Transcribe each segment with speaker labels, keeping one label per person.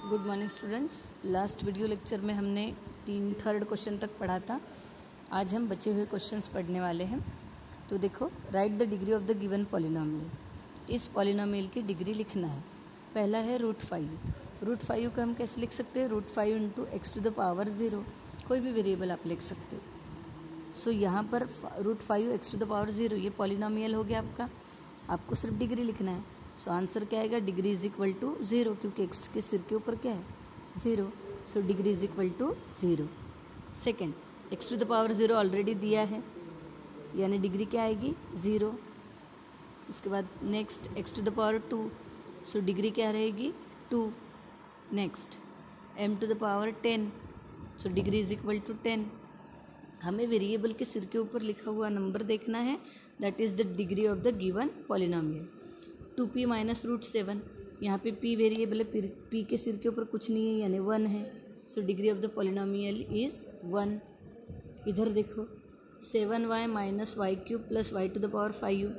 Speaker 1: Good morning students. Last video lecture में हमने third question तक पढ़ा था। आज हम बचे हुए क्वेश्चंस पढ़ने वाले हैं। तो देखो, right the degree of the given polynomial. इस पॉलिनोमियल की डिग्री लिखना है। पहला है √5। √5 को हम कैसे लिख सकते हैं? √5 इंटू x⁻0। कोई भी वेरिएबल आप लिख सकते हो। सो यहाँ पर √5 x⁻0 ये पॉलिनोमियल हो गया आपका। आपको सिर्फ डिग्री लिखना है। सो आंसर क्या आएगा? डिग्री इज इक्वल टू 0, क्योंकि एक्स के सिर के ऊपर क्या है? 0। So degree is equal to 0। Second, x⁻0 already दिया है, यानी डिग्री क्या आएगी? 0। उसके बाद नेक्स्ट x⁻2, सो डिग्री क्या रहेगी? 2। Next m⁻10, so degree is equal to 10। हमें वेरिएबल के सिर के ऊपर लिखा हुआ नंबर देखना है, that is the degree of the given polynomial. 2p minus √7, यहाँ पे p वेरिएबल है, p के सिर के ऊपर कुछ नहीं है, यानी 1 है। So degree of the polynomial is 1। इधर देखो, 7y minus y³ plus y⁵।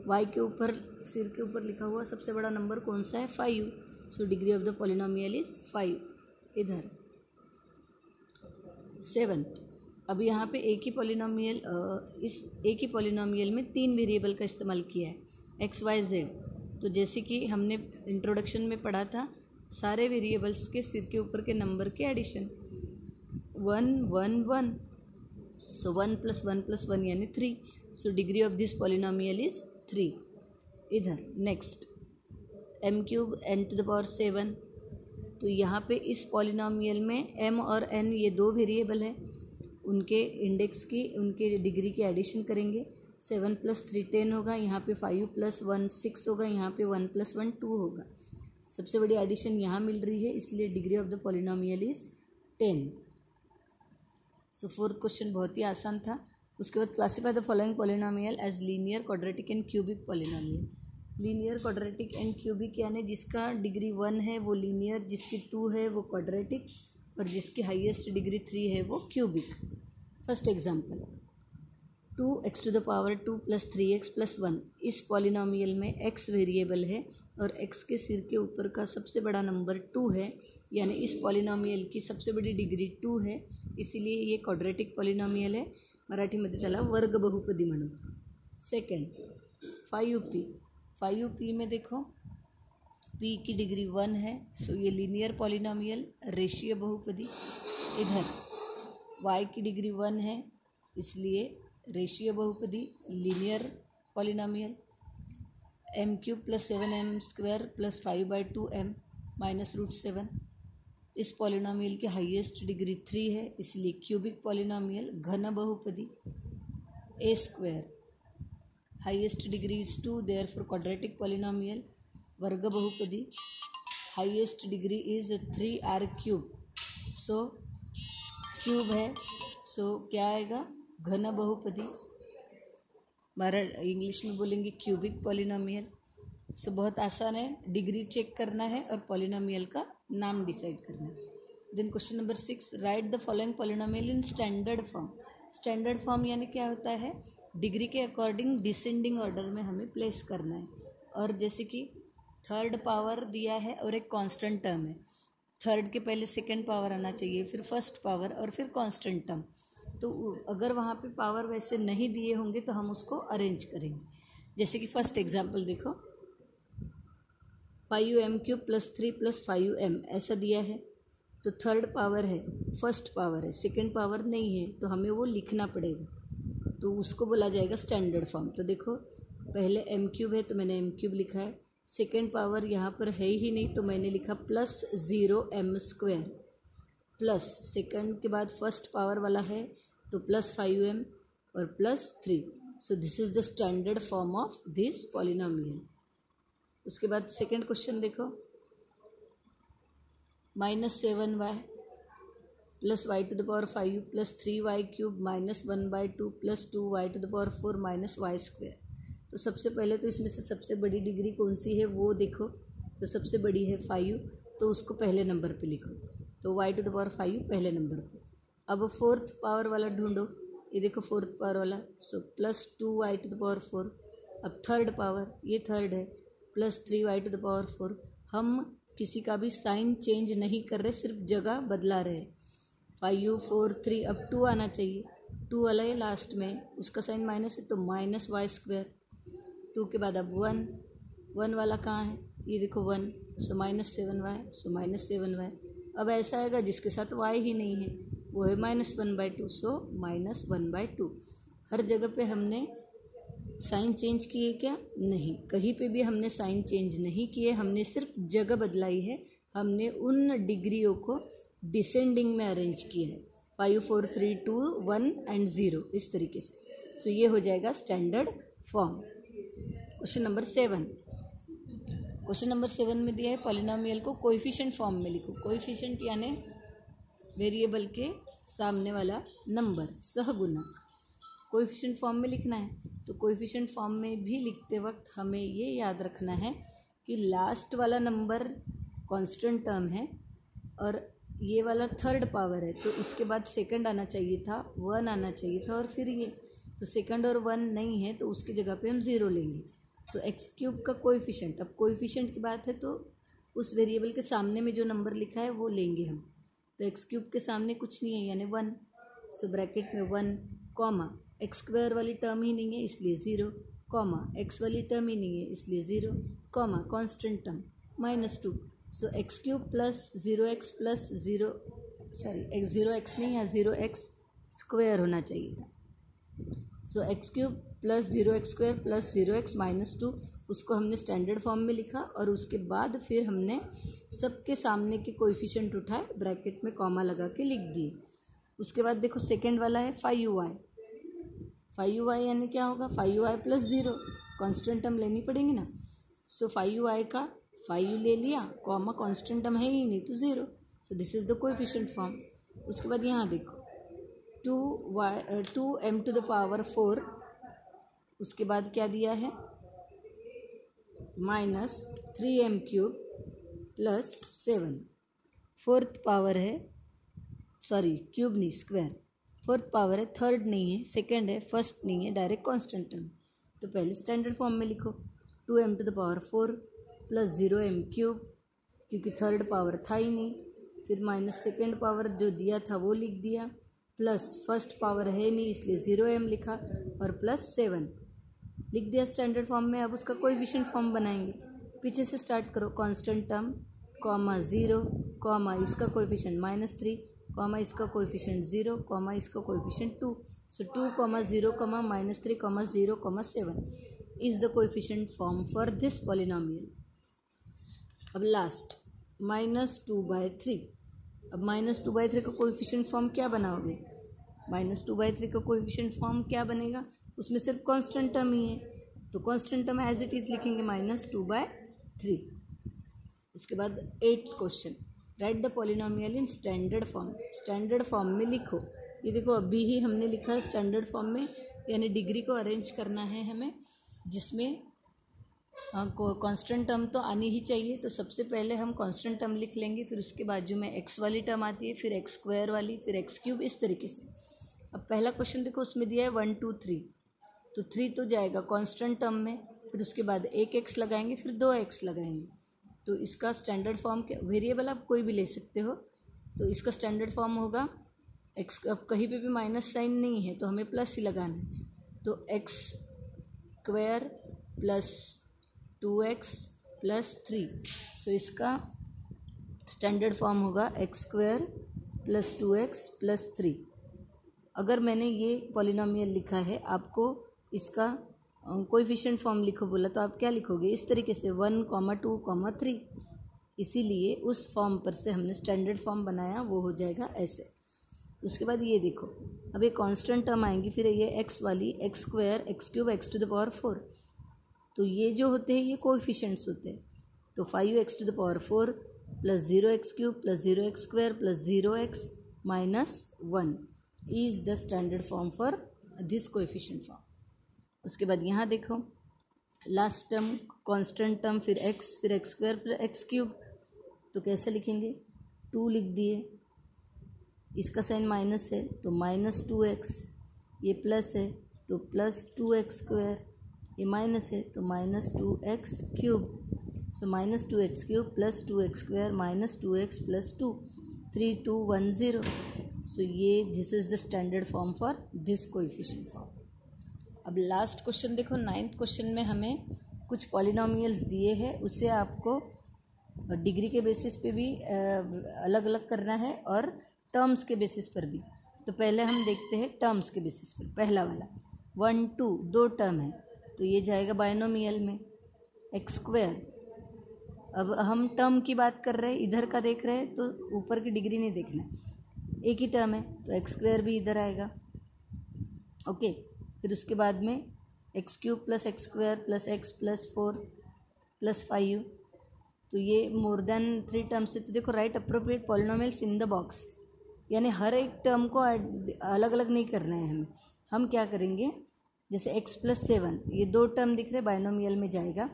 Speaker 1: y के ऊपर सिर के ऊपर लिखा हुआ सबसे बड़ा नंबर कौन सा है? 5। So degree of the polynomial is 5। इधर 7th, अब यहाँ पे एक ही पॉलिनोमियल में 3 वेरिएबल का इस्तेमाल किया है, x y z। तो जैसे कि हमने इंट्रोडक्शन में पढ़ा था, सारे वेरिएबल्स के सिर के ऊपर के नंबर के एडिशन। 1 1 1, सो 1 + 1 + 1 यानी 3। So degree of this polynomial is 3। इधर नेक्स्ट m³ n⁻7। तो यहाँ पे इस पॉलिनोमियल में m और n ये 2 वेरिएबल है, उनके इंडेक्स की, उनके डिग्री की एडिशन करेंगे। 7 + 3 10 होगा, यहाँ पे 5 + 1 6 होगा, यहाँ पे 1 + 1 2 होगा। सबसे बड़ी एडिशन यहाँ मिल रही है, इसलिए degree of the polynomial is 10। So fourth question बहुत ही आसान था। उसके बाद classify the following polynomial as linear, quadratic and cubic polynomial. Linear, quadratic and cubic यानी जिसका डिग्री 1 है वो लीनियर, जिसकी 2 है वो क्वाड्रेटिक, और जिसकी हाईएस्ट डिग्री 3 है वो cubic. First example, 2x⁻2 + 3x + 1। इस पॉलिनोमियल में x वेरिएबल है और x के सिर के ऊपर का सबसे बड़ा नंबर 2 है, यानी इस पॉलिनोमियल की सबसे बड़ी डिग्री 2 है, इसीलिए ये क्वाड्रेटिक पॉलिनोमियल है। मराठीमध्ये त्याला वर्ग बहुपदी म्हणू। सेकंड, 5p में देखो, p की डिग्री 1 है, सो ये लीनियर पॉलिनोमियल, रेशियो बहुपदी। इधर y की डिग्री 1 है, इसलिए रेशियो बहुपदी, linear polynomial. m³ + 7m² + 5/2m minus √7। इस पॉलिनोमियल की हाईएस्ट डिग्री 3 है, इसलिए क्यूबिक पॉलिनोमियल, घन बहुपदी। a², highest degree is 2, therefore quadratic polynomial, वर्ग बहुपदी। Highest degree is 3r³, so cube है, सो क्या आएगा? घन बहुपदी। इंग्लिश में बोलेंगे क्यूबिक पॉलिनोमियल। सो बहुत आसान है, डिग्री चेक करना है और पॉलिनोमियल का नाम डिसाइड करना है। Then question number 6, right the following polynomial in standard form. Standard form यानी क्या होता है? डिग्री के अकॉर्डिंग डिसेंडिंग ऑर्डर में हमें प्लेस करना है। और जैसे कि थर्ड पावर दिया है और एक कांस्टेंट टर्म है, थर्ड के पहले सेकंड पावर आना चाहिए, फिर फर्स्ट पावर और फिर कांस्टेंट टर्म। तो अगर वहाँ पे पावर वैसे नहीं दिए होंगे तो हम उसको अरेंज करेंगे। जैसे कि फर्स्ट एग्जांपल देखो, 5m³ + 3 + 5m ऐसा दिया है, तो थर्ड पावर है, फर्स्ट पावर है, सेकंड पावर नहीं है, तो हमें वो लिखना पड़ेगा, तो उसको बोला जाएगा स्टैंडर्ड फॉर्म। तो देखो, पहले m³ है तो मैंने m³ लिखा है, सेकंड पावर यहाँ पर है ही नहीं तो मैंने लिखा +0m², प्लस सेकंड के बाद फर्स्ट पावर वाला है तो +5m और +3। So this is the standard form of this polynomial. उसके बाद सेकंड क्वेश्चन देखो, -7y + y⁵ + 3y³ -1/2 + 2y⁴ -y²। तो सबसे पहले तो इसमें से सबसे बड़ी डिग्री कौन सी है वो देखो, तो सबसे बड़ी है 5, तो उसको पहले नंबर पे लिखो, तो y⁵ पहले नंबर पे। अब फोर्थ पावर वाला ढूंढो, ये देखो फोर्थ पावर वाला, सो +2y⁴। अब थर्ड पावर, ये थर्ड है, +3y⁴। हम किसी का भी साइन चेंज नहीं कर रहे, सिर्फ जगह बदला रहे। 5 4 3 अब 2 आना चाहिए, 2 वाला है लास्ट में, उसका साइन माइनस है तो -y²। 2 के बाद अब 1, 1 वाला कहाँ है, ये देखो 1, सो -7y, सो -7y। अब ऐसा आएगा जिसके साथ y ही नहीं है, वो है -1/2, सो -1/2। हर जगह पे हमने साइन चेंज किए क्या? नहीं, कहीं पे भी हमने साइन चेंज नहीं किए, हमने सिर्फ जगह बदलाई है। हमने उन डिग्रियों को डिसेंडिंग में अरेंज किया है, 5 4 3 2 1 एंड 0, इस तरीके से। सो ये हो जाएगा standard form. Question number 7। Question number 7 में दिया है पॉलिनोमियल को कोएफिशिएंट फॉर्म में लिखो। कोएफिशिएंट यानी वेरिएबल के सामने वाला नंबर, सहगुणक। कोएफिशिएंट फॉर्म में लिखना है, तो कोएफिशिएंट फॉर्म में भी लिखते वक्त हमें ये याद रखना है कि लास्ट वाला नंबर कांस्टेंट टर्म है और ये वाला थर्ड पावर है, तो इसके बाद सेकंड आना चाहिए था, 1 आना चाहिए था और फिर ये, तो सेकंड और 1 नहीं है तो उसकी जगह पे हम 0 लेंगे। तो x³ का कोएफिशिएंट, अब कोएफिशिएंट की बात है तो उस वेरिएबल के सामने में जो नंबर लिखा है वो लेंगे हम। तो x³ के सामने कुछ नहीं है यानी 1, सो ब्रैकेट में 1 कॉमा, x² वाली टर्म ही नहीं है इसलिए 0, कॉमा x वाली टर्म ही नहीं है इसलिए 0, कॉमा कांस्टेंट टर्म -2। सो x³ plus 0x plus 0 0x नहीं है 0x² होना चाहिए था। सो x³ plus 0x² plus 0x -2, उसको हमने स्टैंडर्ड फॉर्म में लिखा और उसके बाद फिर हमने सबके सामने के कोएफिशिएंट उठाए, ब्रैकेट में कॉमा लगा के लिख दिए। उसके बाद देखो सेकेंड वाला है 5y, 5y यानी क्या होगा, 5y प्लस 0, कॉन्स्टेंट टर्म लेनी पड़ेंगी ना। सो 5y का 5 ले लिया, कॉमा कांस्टेंट टर्म है ही नहीं तो 0, so this is the coefficient form. उसके बाद यहाँ देखो 2m टू द पावर 4, उसके बाद क्या दिया है -3m³ प्लस 7, फोर्थ पावर है, सॉरी क्यूब नहीं स्क्वायर, फोर्थ पावर है, थर्ड नहीं है, सेकंड है, फर्स्ट नहीं है, डायरेक्ट कांस्टेंट टर्म। तो पहले स्टैंडर्ड फॉर्म में लिखो 2m to the power 4 plus 0m³, क्योंकि थर्ड पावर था ही नहीं, फिर माइनस सेकेंड पावर जो दिया था वो लिख दिया, प्लस फर्स्ट पावर है नहीं इसलिए 0m लिखा और प्लस 7 लिख दिया स्टैंडर्ड फॉर्म में। अब उसका कोएफिशिएंट फॉर्म बनाएंगे, पीछे से स्टार्ट करो, कांस्टेंट टर्म कॉमा 0 कॉमा इसका कोएफिशिएंट -3 कॉमा इसका कोएफिशिएंट 0 कॉमा इसका coefficient 2, so 2 0 -3 0 7 is the coefficient form for this polynomial. अब लास्ट -2/3, अब -2/3 का कोएफिशिएंट फॉर्म क्या बनाओगे, -2/3 का कोएफिशिएंट फॉर्म क्या बनेगा, उसमें सिर्फ कांस्टेंट टर्म ही है, तो constant term as it is लिखेंगे -2/3। उसके बाद 8th question, right the polynomial in standard form. Standard form में लिखो, ये देखो अभी ही हमने लिखा है स्टैंडर्ड फॉर्म में, यानी डिग्री को अरेंज करना है हमें, जिसमें कांस्टेंट टर्म तो आनी ही चाहिए। तो सबसे पहले हम कांस्टेंट टर्म लिख लेंगे, फिर उसके बाजू में x वाली टर्म आती है, फिर x² वाली, फिर x³, इस तरीके से। अब पहला क्वेश्चन देखो, उसमें दिया है 1 2 3, तो 3 तो जाएगा कांस्टेंट टर्म में, फिर उसके बाद एक x लगाएंगे, फिर 2x लगाएंगे। तो इसका स्टैंडर्ड फॉर्म, वेरिएबल आप कोई भी ले सकते हो, तो इसका स्टैंडर्ड फॉर्म होगा x, अब कहीं पे भी माइनस साइन नहीं है तो हमें प्लस ही लगाना है, तो x² प्लस 2x प्लस 3, सो इसका स्टैंडर्ड फॉर्म होगा x² प्लस 2x प्लस 3। अगर मैंने ये पॉलिनोमियल लिखा है, आपको इसका कोएफिशिएंट फॉर्म लिखो बोला तो आप क्या लिखोगे, इस तरीके से 1 2 3, इसीलिए उस फॉर्म पर से हमने स्टैंडर्ड फॉर्म बनाया, वो हो जाएगा ऐसे। उसके बाद ये देखो, अब ये कांस्टेंट टर्म आएंगी, फिर ये x वाली x² x³ x to the power 4, तो ये जो होते हैं ये कोएफिशिएंट्स होते हैं, तो 5x to the power 4 plus 0x³ plus 0x² plus 0x -1 is the standard form for this coefficient form. उसके बाद यहाँ देखो, लास्ट टर्म कांस्टेंट टर्म, फिर x, फिर x² फिर x³, तो कैसे लिखेंगे, 2 लिख दिए, इसका साइन माइनस है तो -2x, ये प्लस है तो +2x², ये माइनस है तो -2x³, so minus 2x³ plus 2x² minus 2x plus 2, 3 2 1 0. सो ये this is the standard form for this coefficient form. अब लास्ट क्वेश्चन देखो, 9th क्वेश्चन में हमें कुछ पॉलिनोमियल्स दिए हैं, उससे आपको डिग्री के बेसिस पे भी अलग अलग करना है और टर्म्स के बेसिस पर भी. तो पहले हम देखते हैं टर्म्स के बेसिस पर. पहला वाला 1 2 दो टर्म है तो ये जाएगा बाइनोमियल में x². अब हम टर्म की बात कर रहे हैं, इधर का देख रहे हैं तो ऊपर की डिग्री नहीं देखना है, एक ही टर्म है तो x² भी इधर आएगा. ओके, फिर उसके बाद में x³ plus x² plus x plus 4 plus 5. तो ये मोर देन 3 टर्म्स है. तो देखो right appropriate polynomials in the box, यानी हर एक टर्म को अलग अलग नहीं करना है हमें. हम क्या करेंगे, जैसे x प्लस 7 ये दो टर्म दिख रहे बाइनोमियल में जाएगा,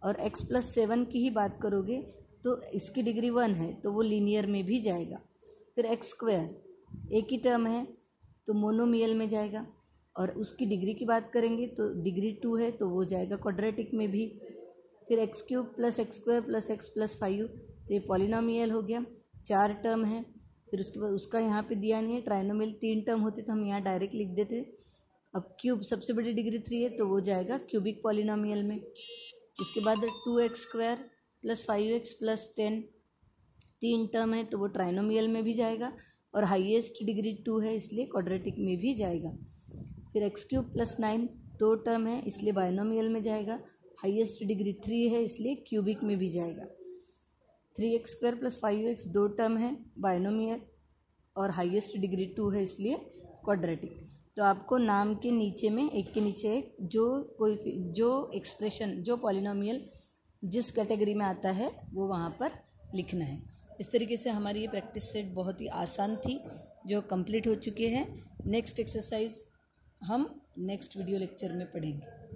Speaker 1: और x प्लस 7 की ही बात करोगे तो इसकी डिग्री 1 है तो वो लीनियर में भी जाएगा. फिर x² एक ही टर्म है तो मोनोमियल में जाएगा, और उसकी डिग्री की बात करेंगे तो डिग्री 2 है तो वो जाएगा क्वाड्रेटिक में भी. फिर x³ plus x² plus x plus 5, तो ये पॉलिनोमियल हो गया, 4 टर्म है. फिर उसके बाद उसका यहाँ पे दिया नहीं है, ट्राइनोमियल 3 टर्म होते तो हम यहाँ डायरेक्ट लिख देते. अब क्यूब सबसे बड़ी डिग्री 3 है तो वो जाएगा क्यूबिक पॉलिनोमियल में. उसके बाद 2x² plus 5x plus 10 3 term है तो वो ट्राइनोमियल में भी जाएगा, और हाईएस्ट डिग्री 2 है इसलिए क्वाड्रेटिक में भी जाएगा. फिर x³ प्लस 9 दो टर्म है इसलिए बाइनोमियल में जाएगा, हाईएस्ट डिग्री 3 है इसलिए क्यूबिक में भी जाएगा. 3x² प्लस 5x दो टर्म है बाइनोमियल, और हाईएस्ट डिग्री 2 है इसलिए क्वाड्रेटिक. तो आपको नाम के नीचे में एक के नीचे एक जो एक्सप्रेशन जो पॉलिनोमियल जिस कैटेगरी में आता है वो वहाँ पर लिखना है. इस तरीके से हमारी ये प्रैक्टिस सेट बहुत ही आसान थी जो कंप्लीट हो चुके हैं. नेक्स्ट एक्सरसाइज हम नेक्स्ट वीडियो लेक्चर में पढ़ेंगे.